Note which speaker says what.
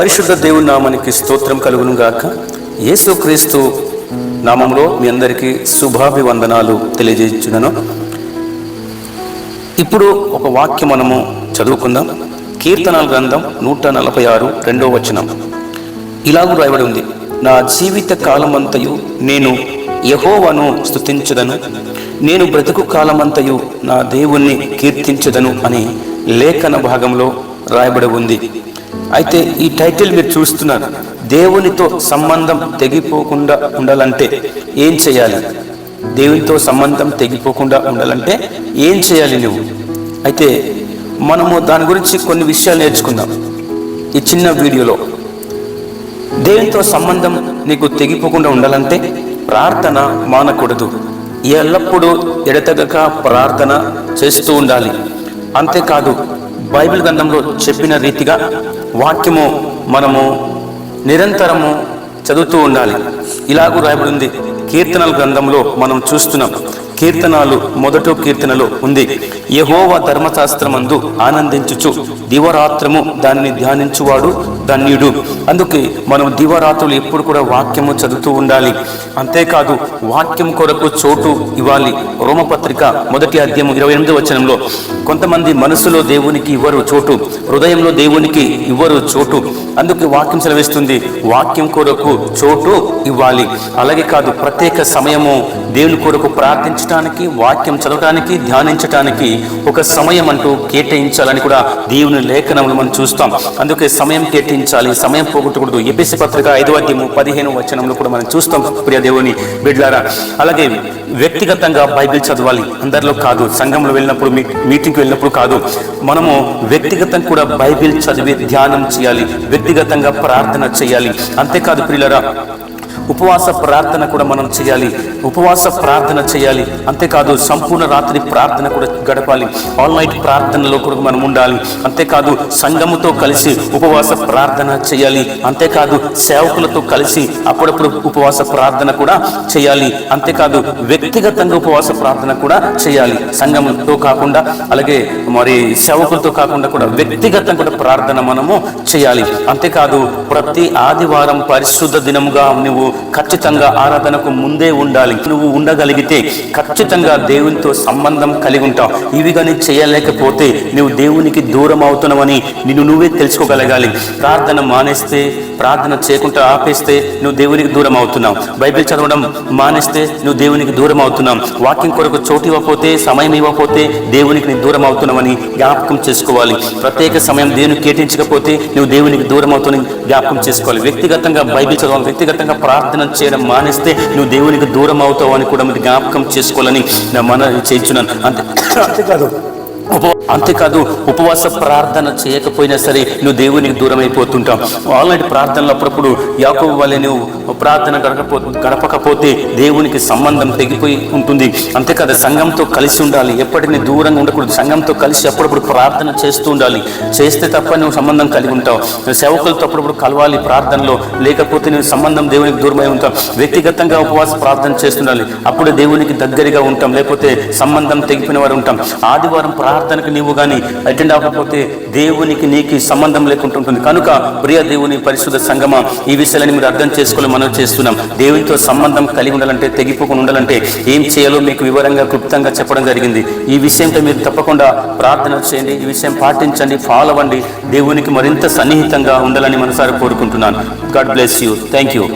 Speaker 1: పరిశుద్ధ దేవుని నామానికి స్తోత్రం కలుగును గాక. యేసుక్రీస్తు నామంలో మీ అందరికీ శుభాభివందనాలు తెలియజేస్తున్నాను. ఇప్పుడు ఒక వాక్యం మనము చదువుకుందాం. కీర్తనల గ్రంథం 146 2వ వచనం ఇలాగూ రాయబడి ఉంది: నా జీవిత కాలమంతయు నేను యెహోవాను స్తుతించదను, నేను బ్రతుకు కాలమంతయు నా దేవుణ్ణి కీర్తించదను అని లేఖన భాగంలో రాయబడి ఉంది. అయితే ఈ టైటిల్ మీరు చూస్తున్నారు. దేవునితో సంబంధం తెగిపోకుండా ఉండాలంటే ఏం చేయాలి? దేవునితో సంబంధం తెగిపోకుండా ఉండాలంటే ఏం చేయాలి నువ్వు? అయితే మనము దాని గురించి కొన్ని విషయాలు నేర్చుకుందాం ఈ చిన్న వీడియోలో. దేవునితో సంబంధం నీకు తెగిపోకుండా ఉండాలంటే ప్రార్థన మానకూడదు. ఎల్లప్పుడూ ఎడతెగక ప్రార్థన చేస్తూ ఉండాలి. అంతేకాదు, బైబిల్ గ్రంథంలో చెప్పిన రీతిగా వాక్యము మనము నిరంతరము చదువుతూ ఉండాలి. ఇలాగూ రాయబడి ఉంది కీర్తనల గ్రంథంలో. మనం చూస్తున్నాం, కీర్తనలు మొదటి కీర్తనలో ఉంది: యెహోవా ధర్మశాస్త్రమందు ఆనందించుచు దివరాత్రము దానిని ధ్యానించువాడు ధన్యుడు. అందుకే మనం దివరాత్రులు ఎప్పుడు కూడా వాక్యము చదువుతూ ఉండాలి. అంతేకాదు, వాక్యం కొరకు చోటు ఇవ్వాలి. రోమపత్రిక 1వ అధ్యాయం 28వ వచనంలో కొంతమంది మనసులో దేవునికి ఇవ్వరు చోటు, హృదయంలో దేవునికి ఇవ్వరు చోటు. అందుకే వాక్యం సెలవిస్తుంది, వాక్యం కొరకు చోటు ఇవ్వాలి. అలాగే కాదు, ప్రత్యేక సమయము దేవుని కొరకు ప్రార్థించడానికి, వాక్యం చదవడానికి, ధ్యానించడానికి ఒక సమయం అంటూ కేటాయించాలని కూడా దేవుని లేఖనంలో మనం చూస్తాం. అందుకే సమయం కేటాయించాలి, సమయం పోగొట్టకూడదు. ఎఫెసీ పత్రిక 5వ అధ్యాయం 15వ వచనంలో కూడా మనం చూస్తాం ప్రియ దేవుని బిడ్డలారా. అలాగే వ్యక్తిగతంగా బైబిల్ చదవాలి, అందరిలో కాదు. సంఘంలో వెళ్ళినప్పుడు, మీటింగ్కి వెళ్ళినప్పుడు కాదు, మనము వ్యక్తిగతంగా కూడా బైబిల్ చదివి ధ్యానం చేయాలి, వ్యక్తిగతంగా ప్రార్థన చేయాలి. అంతేకాదు ప్రియులారా, ఉపవాస ప్రార్థన కూడా మనం చేయాలి, ఉపవాస ప్రార్థన చేయాలి. అంతేకాదు, సంపూర్ణ రాత్రి ప్రార్థన కూడా గడపాలి, ఆల్ నైట్ ప్రార్థనలో కూడా మనం ఉండాలి. అంతేకాదు, సంఘముతో కలిసి ఉపవాస ప్రార్థన చేయాలి. అంతేకాదు, సేవకులతో కలిసి అప్పుడప్పుడు ఉపవాస ప్రార్థన కూడా చేయాలి. అంతేకాదు, వ్యక్తిగతంగా ఉపవాస ప్రార్థన కూడా చేయాలి, సంఘంతో కాకుండా. అలాగే మరి సేవకులతో కాకుండా కూడా వ్యక్తిగతంగా కూడా ప్రార్థన మనము చేయాలి. అంతేకాదు, ప్రతి ఆదివారం పరిశుద్ధ దినముగా నువ్వు ఖచ్చితంగా ఆరాధనకు ముందే ఉండాలి. నువ్వు ఉండగలిగితే ఖచ్చితంగా దేవునితో సంబంధం కలిగి ఉంటావు. ఇవి కానీ చేయలేకపోతే నువ్వు దేవునికి దూరం అవుతున్నావని నువ్వే తెలుసుకోగలగాలి. ప్రార్థన మానేస్తే, ప్రార్థన చేయకుండా ఆపేస్తే నువ్వు దేవునికి దూరం అవుతున్నావు. బైబిల్ చదవడం మానేస్తే నువ్వు దేవునికి దూరం అవుతున్నావు. వాక్యం కొరకు చోటు ఇవ్వకపోతే, సమయం ఇవ్వకపోతే దేవునికి దూరం అవుతున్నావని జ్ఞాపకం చేసుకోవాలి. ప్రత్యేక సమయం దేవునికి కేటాయించకపోతే నువ్వు దేవునికి దూరం అవుతున్నావు జ్ఞాపకం చేసుకోవాలి. వ్యక్తిగతంగా బైబిల్ చదవాలి, వ్యక్తిగతంగా ప్రార్థన చేయడం మానేస్తే నువ్వు దేవునికి దూరం అవుతావు అని కూడా మీరు జ్ఞాపకం చేసుకోవాలని నా మనవి చేస్తున్నాను. అంతేకాదు, ఉపవాస ప్రార్థన చేయకపోయినా సరే నువ్వు దేవునికి దూరం అయిపోతుంటావు. ఆల్రెడీ ప్రార్థనలు అప్పుడప్పుడు యాకోబు వలె నువ్వు ప్రార్థన గడపకపోతే దేవునికి సంబంధం తెగిపోయి ఉంటుంది. అంతేకాదు, సంఘంతో కలిసి ఉండాలి, ఎప్పటికీ దూరంగా ఉండకూడదు. సంఘంతో కలిసి అప్పుడప్పుడు ప్రార్థన చేస్తూ ఉండాలి. చేస్తే తప్ప నువ్వు సంబంధం కలిగి ఉంటావు. సేవకులతో అప్పుడప్పుడు కలవాలి ప్రార్థనలో, లేకపోతే నువ్వు సంబంధం దేవునికి దూరమై ఉంటావు. వ్యక్తిగతంగా ఉపవాస ప్రార్థన చేస్తుండాలి, అప్పుడే దేవునికి దగ్గరగా ఉంటాం, లేకపోతే సంబంధం తెగిపోయిన వారు ఉంటాం. ఆదివారం ప్రార్థనకు నీవు కానీ అటెండ్ అవ్వకపోతే దేవునికి నీకు సంబంధం లేకుండా ఉంటుంది. కనుక ప్రియ దేవుని పరిశుద్ధ సంగమా, ఈ విషయాలని మీరు అర్థం చేసుకోవాలని మనం చేస్తున్నాం. దేవునితో సంబంధం కలిగి ఉండాలంటే, తెగిపోకుండా ఉండాలంటే ఏం చేయాలో మీకు వివరంగా, క్లుప్తంగా చెప్పడం జరిగింది. ఈ విషయంపై మీరు తప్పకుండా ప్రార్థన చేయండి, ఈ విషయం పాటించండి, ఫాలో అవ్వండి. దేవునికి మరింత సన్నిహితంగా ఉండాలని మనసారా కోరుకుంటున్నాను. God bless you. Thank you.